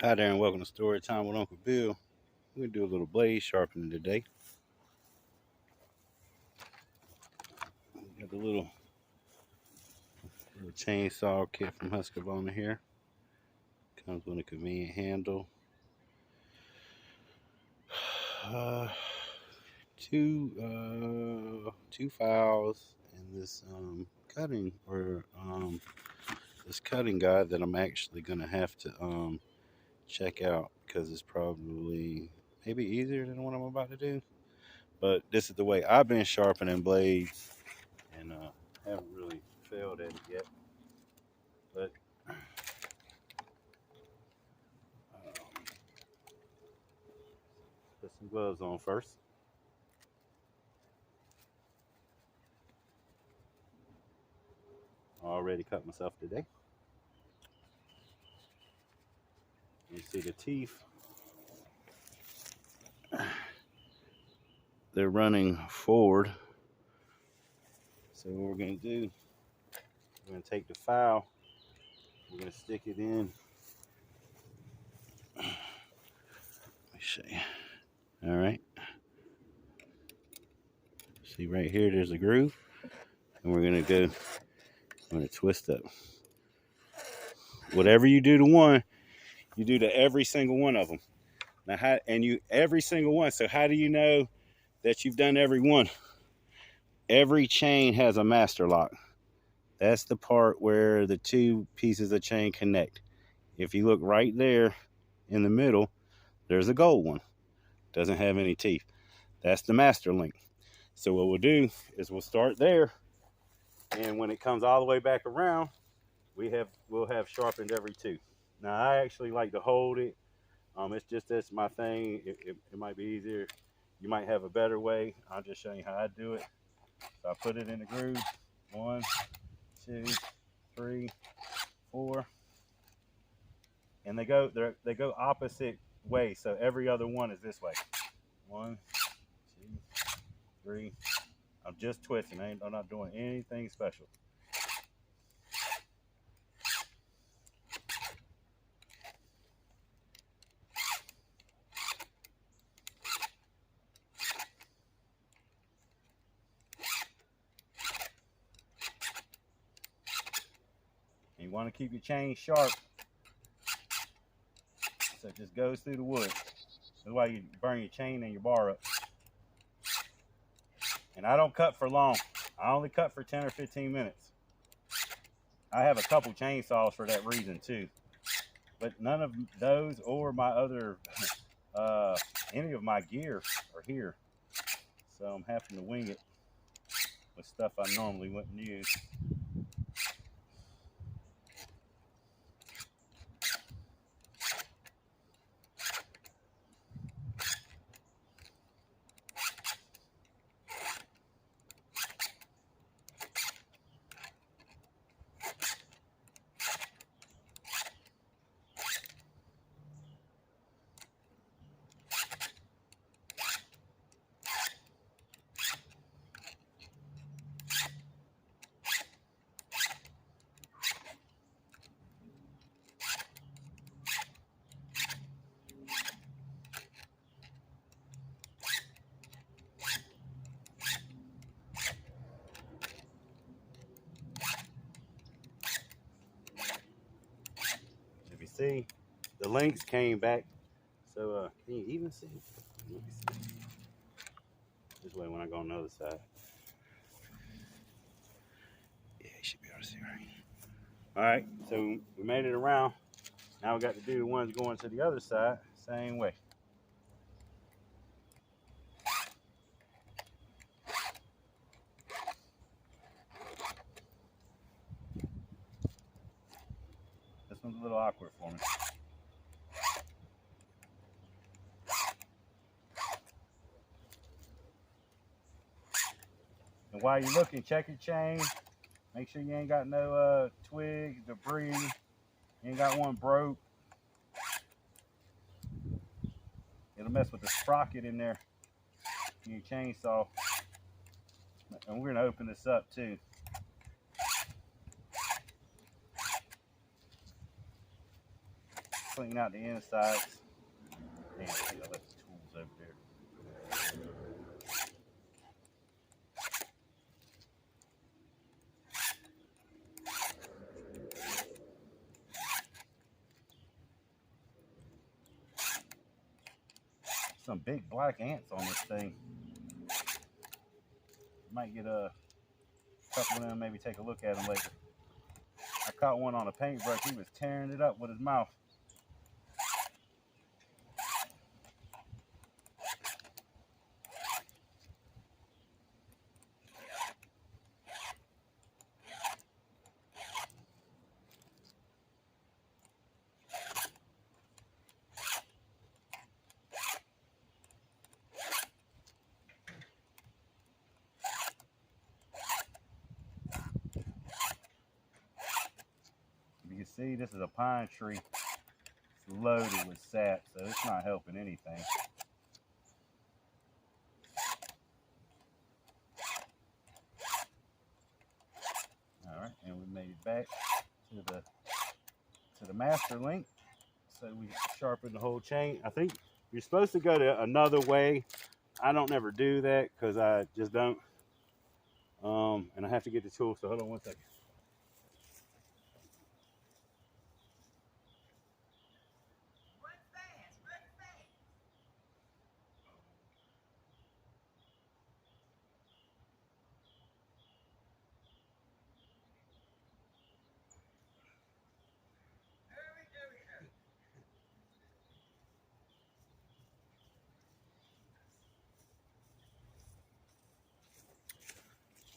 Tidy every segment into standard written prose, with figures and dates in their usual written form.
Hi there and welcome to Story Time with Uncle Bill. We're going to do a little blade sharpening today. Got the little chainsaw kit from Husqvarna here. Comes with a convenient handle. Uh, two files and this this cutting guide that I'm actually going to have to check out because it's probably maybe easier than what I'm about to do. But this is the way I've been sharpening blades and haven't really failed at it yet. But put some gloves on first. I already cut myself today. You see the teeth. They're running forward. So what we're going to do, we're going to take the file, we're going to stick it in. Let me show you. All right. See right here, there's a groove. And we're going to twist up. Whatever you do to one, you do to every single one of them. Now, every single one. So how do you know that you've done every one? Every chain has a master lock. That's the part where the two pieces of chain connect. If you look right there in the middle, there's a gold one. Doesn't have any teeth. That's the master link. So what we'll do is we'll start there, and when it comes all the way back around, we'll have sharpened every tooth. Now I actually like to hold it. That's my thing. It might be easier. You might have a better way. I'll just show you how I do it. So I put it in the groove. 1, 2, 3, 4, and they go opposite ways. So every other one is this way. 1, 2, 3. I'm just twisting. I'm not doing anything special. And you want to keep your chain sharp, so it just goes through the wood. That's why you burn your chain and your bar up. And I don't cut for long. I only cut for 10 or 15 minutes. I have a couple chainsaws for that reason too. But none of those or my other, any of my gear are here. So I'm having to wing it with stuff I normally wouldn't use. If you see, the links came back. So can you even see? Let me see. This way when I go on the other side. Yeah, you should be able to see right. All right, so we made it around. Now we got to do the ones going to the other side, same way. This one's a little awkward for me. And while you're looking, check your chain. Make sure you ain't got no twigs, debris. You ain't got one broke. It'll mess with the sprocket in there in your chainsaw. And we're gonna open this up too. clean out the insides. Damn, I think I left the tools over there. Some big black ants on this thing. Might get a couple of them, maybe take a look at them later. I caught one on a paintbrush. He was tearing it up with his mouth. You can see this is a pine tree. It's loaded with sap, so it's not helping anything. All right, and we made it back to the master link. So we sharpened the whole chain. I think you're supposed to go to another way. I don't never do that because I just don't. And I have to get the tool. So hold on one second.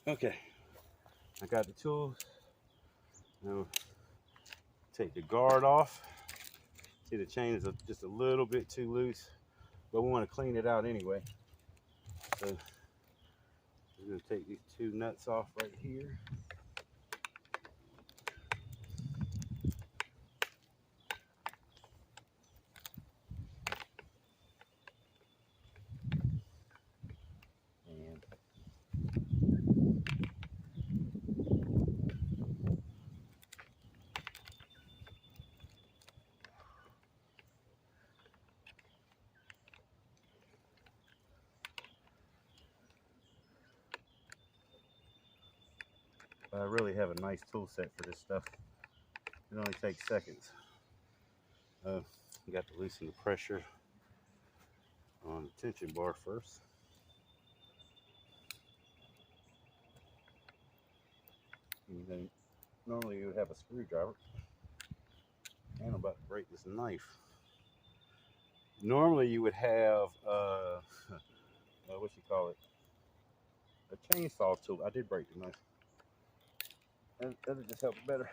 Okay, I got the tools. Now take the guard off. See, the chain is just a little bit too loose, but we want to clean it out anyway. So we're going to take these two nuts off right here. I really have a nice tool set for this stuff. It only takes seconds. You got to loosen the pressure on the tension bar first. And then normally you would have a screwdriver. And I'm about to break this knife. Normally you would have what you call it? A chainsaw tool. I did break the knife. And that'll just help better.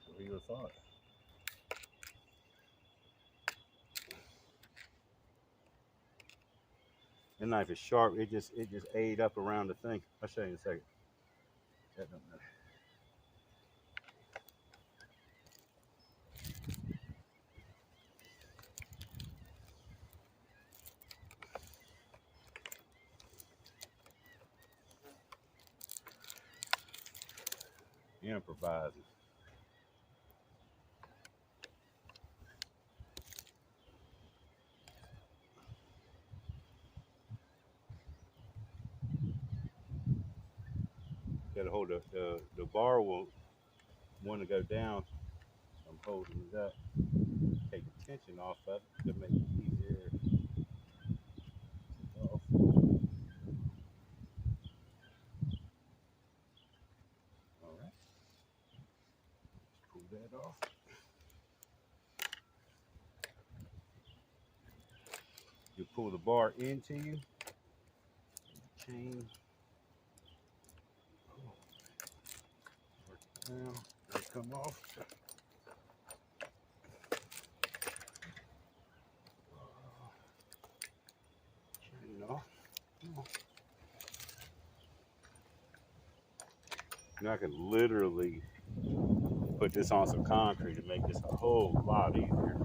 What you would have thought. The knife is sharp. It just ate up around the thing. I'll show you in a second. That don't matter. Improvising. Got to hold the bar will want to go down. I'm holding it up. Take the tension off of it to make it easier. Off. All right. Pull that off. You pull the bar into you. Chain. Work it down. It'll come off. Chain it off. Now I can literally put this on some concrete to make this a whole lot easier.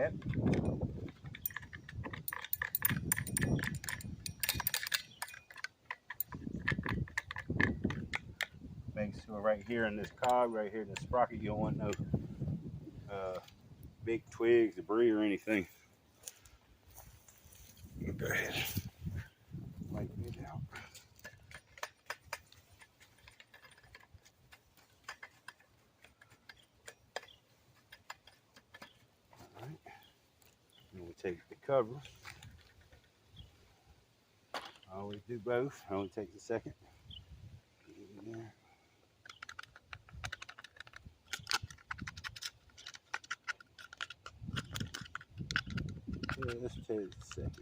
bad. Make sure right here in this cog, right here in the sprocket, you don't want no big twigs, debris, or anything. Go ahead. Wipe it out. All right. And we take the cover. I always do both. I only take the second. Get it in there. Yeah, let's take the second.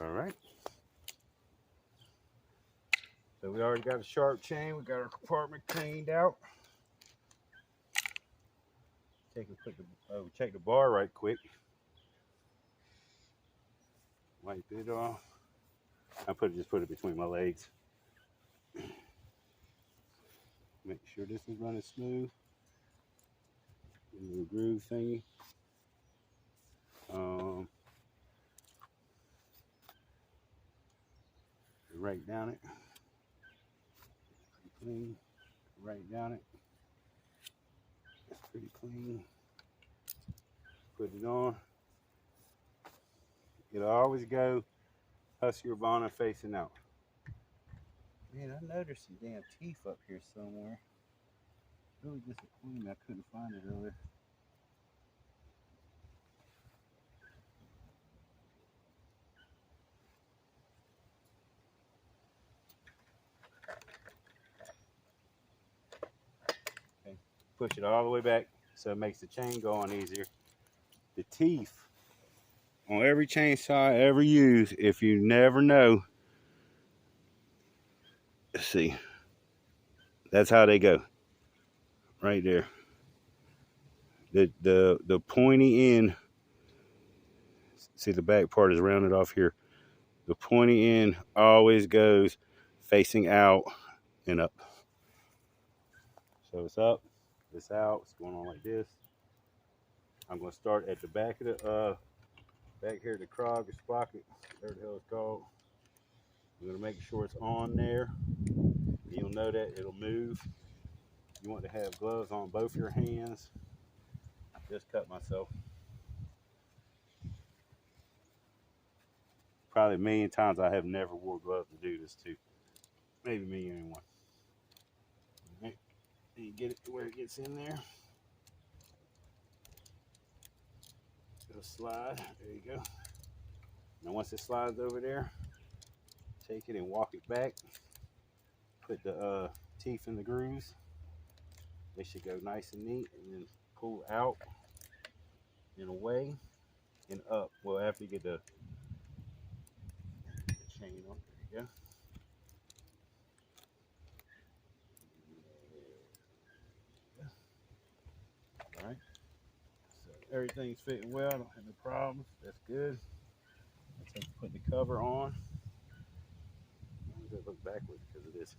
All right. So we already got a sharp chain. We got our compartment cleaned out. Check the bar right quick. Wipe it off. Just put it between my legs. Make sure this is running smooth. Little groove thingy. Right down it. Pretty clean. Right down it. It's pretty clean. Put it on. It'll always go Husqvarna facing out. Man, I noticed some damn teeth up here somewhere. Really disappointing. I couldn't find it earlier. Okay. Push it all the way back so it makes the chain go on easier. The teeth on every chainsaw I ever use, if you never know, let's see, that's how they go. Right there. The pointy end, see the back part is rounded off here. The pointy end always goes facing out and up. So it's up, it's out, it's going on like this. I'm going to start at the back of the back here, the crog, the sprocket, whatever the hell it's called. I'm going to make sure it's on there. You'll know that it'll move. You want to have gloves on both your hands. I just cut myself. Probably a million times I have never wore gloves to do this too. Maybe me and one. Right. And you get it to where it gets in there. It'll slide. There you go. Now once it slides over there, take it and walk it back. Put the teeth in the grooves. They should go nice and neat, and then pull out and away and up. Well, after you get the chain on, there you go. All right. So everything's fitting well. I don't have no problems. That's good. Let's put the cover on. I'm gonna look backwards because of this.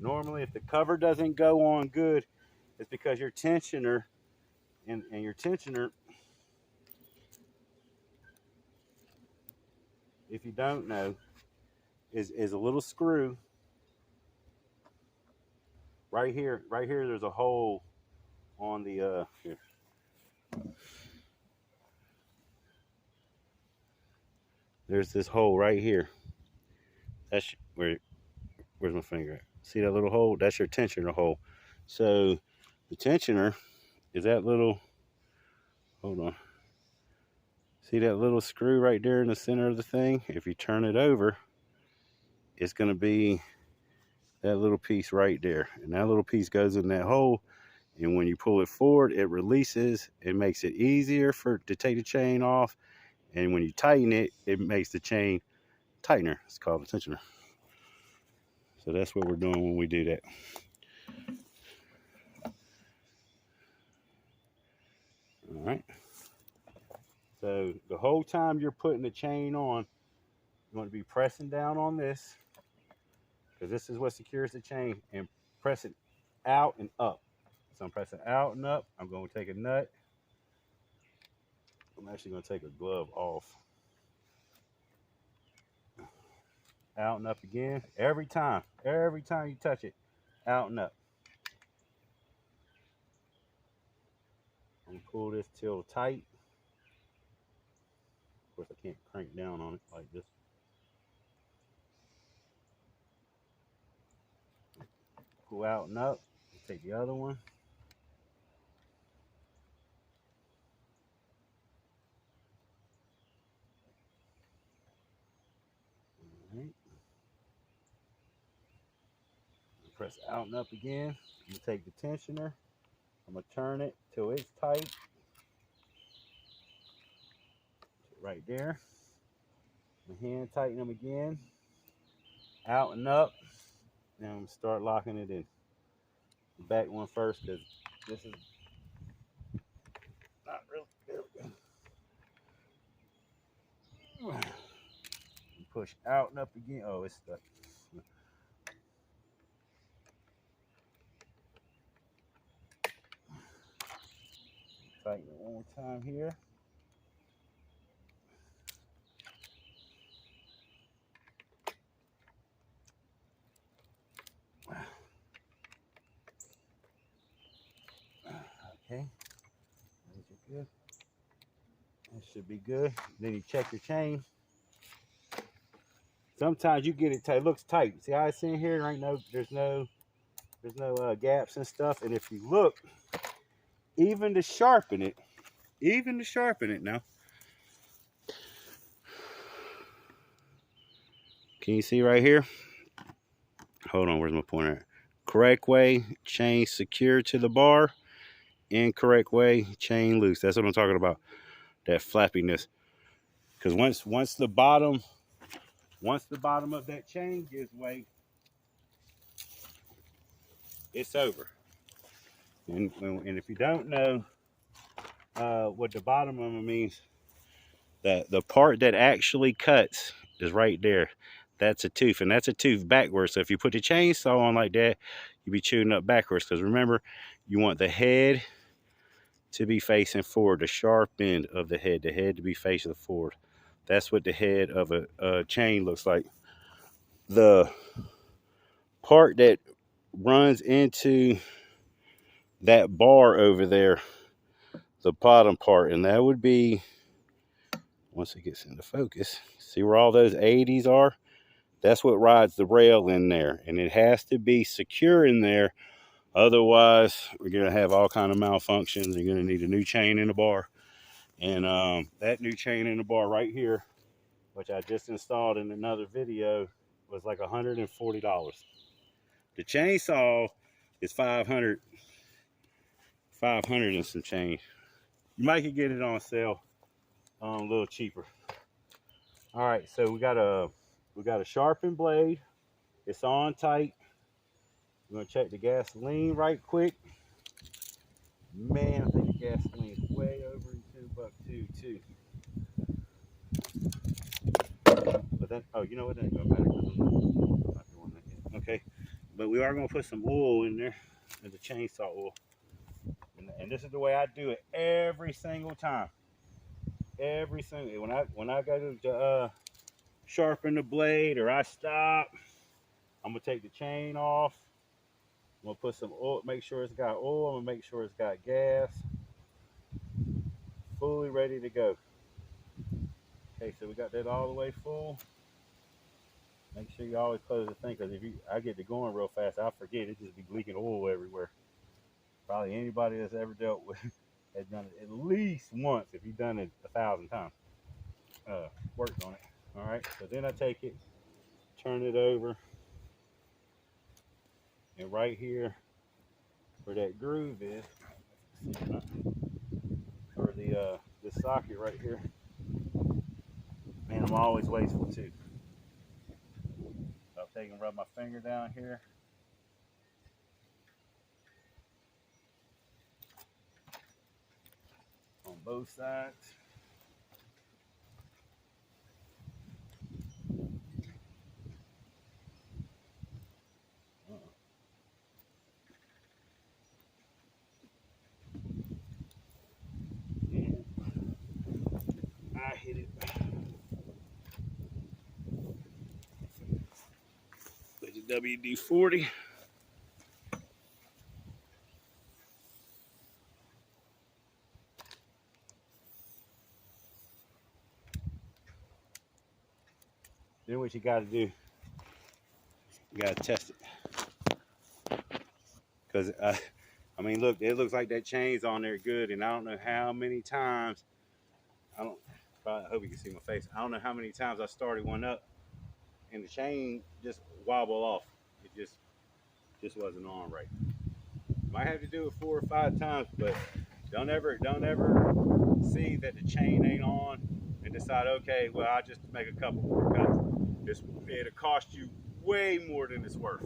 Normally, if the cover doesn't go on good, it's because your tensioner and your tensioner, if you don't know, is a little screw right here. Right here, there's a hole on the here. There's this hole right here. That's where's my finger at? See that little hole? That's your tensioner hole. So the tensioner is that little, hold on. See that little screw right there in the center of the thing? If you turn it over, it's going to be that little piece right there. And that little piece goes in that hole. And when you pull it forward, it releases. It makes it easier to take the chain off. And when you tighten it, it makes the chain tightener. It's called a tensioner. So that's what we're doing when we do that. All right. So the whole time you're putting the chain on, you want to be pressing down on this, because this is what secures the chain, and press it out and up. So I'm pressing out and up. I'm going to take a nut. I'm actually going to take a glove off. Out and up again. Every time you touch it, out and up. I'm going to pull this till tight. Of course, I can't crank down on it like this. Pull out and up. Take the other one. All right. Press out and up again. I'm going to take the tensioner. I'm going to turn it till it's tight. Right there. My hand tighten them again. Out and up. Now I'm going to start locking it in. The back one first, because this is not really good. Push out and up again. Oh, it's stuck. Tighten it one more time here. Okay. Those are good. That should be good. Then you check your chain. Sometimes you get it tight. It looks tight. See how it's in here? There's no gaps and stuff. And if you look, even to sharpen it now. Can you see right here? Hold on, where's my pointer? Correct way, chain secured to the bar. Incorrect way, chain loose. That's what I'm talking about. That flappiness. Because once the bottom of that chain gives way, it's over. And if you don't know what the bottom of it means, that the part that actually cuts is right there. That's a tooth, and that's a tooth backwards. So if you put the chainsaw on like that, you'll be chewing up backwards. Because remember, you want the head to be facing forward, the sharp end of the head to be facing forward. That's what the head of a chain looks like. The part that runs into that bar over there, the bottom part, and that would be, once it gets into focus, see where all those 80s are? That's what rides the rail in there, and it has to be secure in there. Otherwise, we're going to have all kind of malfunctions. You're going to need a new chain in the bar. And that new chain in the bar right here, which I just installed in another video, was like $140. The chainsaw is $500 and some change. You might could get it on sale a little cheaper. All right, so we got a Sharpen blade. It's on tight. We're gonna check the gasoline right quick. Man, I think the gasoline is way over in $10 too. But then, oh, you know what? That ain't gonna matter. I'm not doing that yet. Okay, but we are gonna put some oil in there, as a chainsaw oil. And this is the way I do it every single time. Every single when I go to sharpen the blade or I stop, I'm gonna take the chain off. I'm gonna put some oil, make sure it's got oil. I'm gonna make sure it's got gas. Fully ready to go. Okay, so we got that all the way full. Make sure you always close the thing, because if I get to going real fast, I forget. It just be leaking oil everywhere. Probably anybody that's ever dealt with has done it at least once, if you've done it 1,000 times. Worked on it. All right, so then I take it, turn it over, and right here where that groove is, or the socket right here, man, I'm always wasteful too. I'll take and rub my finger down here. On both sides. I hit it with the WD-40. Then what you got to do, you got to test it. Because, I mean, look, it looks like that chain's on there good, and I don't know how many times, I hope you can see my face. I don't know how many times I started one up, and the chain just wobble off. It just wasn't on right. Might have to do it 4 or 5 times, but don't ever see that the chain ain't on and decide, okay, well, I'll just make a couple more cuts. It'll cost you way more than it's worth.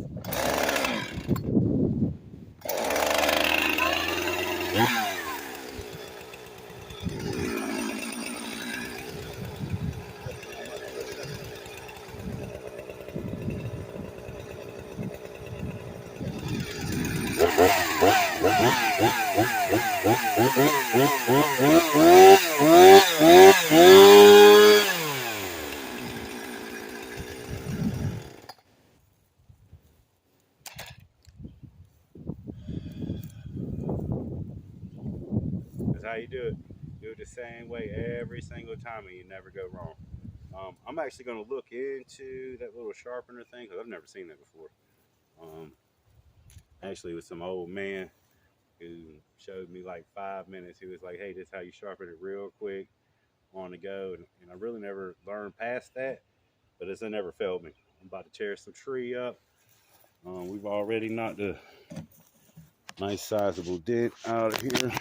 That's how you do it. Do it the same way every single time, and you never go wrong. I'm actually going to look into that little sharpener thing because I've never seen that before. Actually, with some old man who showed me like 5 minutes. He was like, "Hey, this is how you sharpen it real quick on the go," and I really never learned past that. But it's never failed me. I'm about to tear some tree up. We've already knocked a nice sizable dent out of here.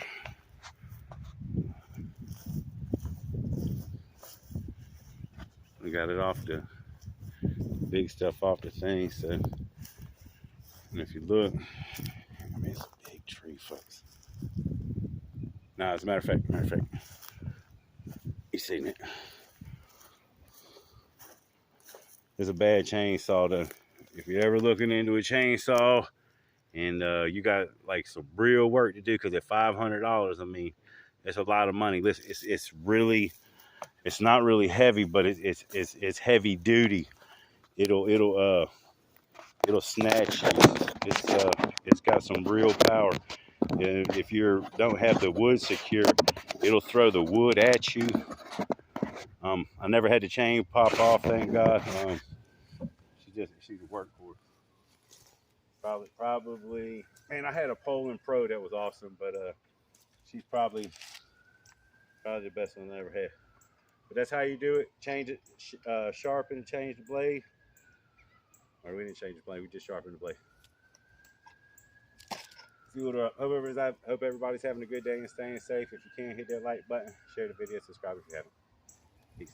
We got it off the big stuff off the thing. So, and if you look, I mean, it's a big tree, folks. Now, as a matter of fact, you seen it? It's a bad chainsaw though. If you're ever looking into a chainsaw and you got like some real work to do, because at $500, I mean, it's a lot of money. Listen, it's not really heavy, but it's heavy duty. It'll snatch you. It's got some real power. And if you don't have the wood secure, it'll throw the wood at you. I never had the chain pop off, thank God. She's a workhorse. Probably. Man, I had a Poland Pro that was awesome, but she's probably the best one I ever had. But that's how you do it. Change it, sharpen, change the blade. Or we didn't change the blade. We just sharpened the blade. Hope everybody's having a good day and staying safe. If you can, hit that like button, share the video, subscribe if you haven't. Peace.